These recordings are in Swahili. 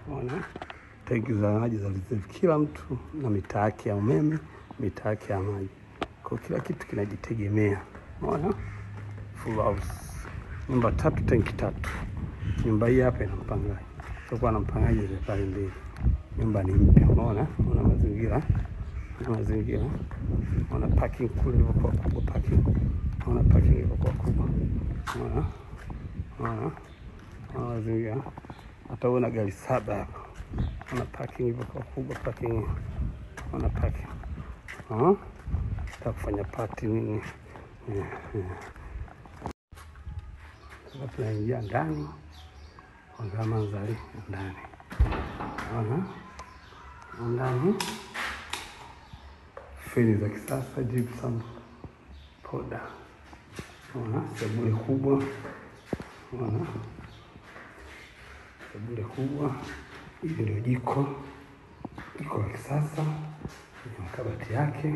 Unaona? Tanki za maji za reserve, kila mtu na mitaa yake ya umeme, mitaa yake ya maji. Kwa kila kitu kinajitegemea. Unaona? Full house. Nyumba 3, tanki 3. Nyumba hii hapa ina mpangaji. Sio na mpangaji za pale mbele. Nyumba ni mpya. Unaona? Una mazingira. Una parking kule ilivyokuwa kubwa, parking. Una parking ilivyokuwa kubwa. Unaona? Mazingira. Hata una gari 7 hapa. Una parking ilivyokuwa kubwa, parking. Una parking. Kufanya party nini? Sasa tunaingia ndani. Kwa mandhari ndani. Ndani. Feni za kisasa, gypsum powder. Sebule kubwa. Sebule kubwa. Hili ndio jiko la kisasa. Ni makabati yake.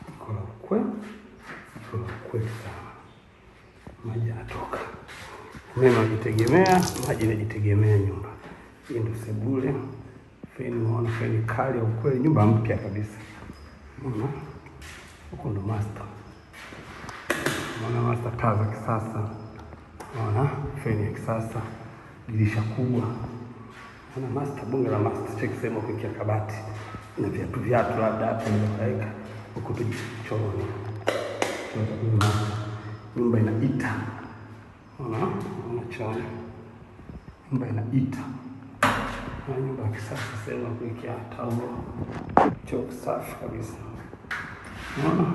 Jiko la ukwe sana. Maji yanatoka. Umeme unajitegemea, maji yanajitegemea nyumba. Hii ndio sebule. Feni, feni kali ya ukweli, nyumba mpya kabisa. Huko ndo master. Master taa za kisasa. Feni ya kisasa. Dirisha kubwa. Master, bunge la master, check sehemu kuwekea kabati. Na viatu labda hapo nimeweka. Huko tujichoroni. Nyumba ina ita. Unaona? Nyumba ina ita. Nyumba ya kisasa, sehemu kuwekea taulo. Choo safi kabisa. Unaona?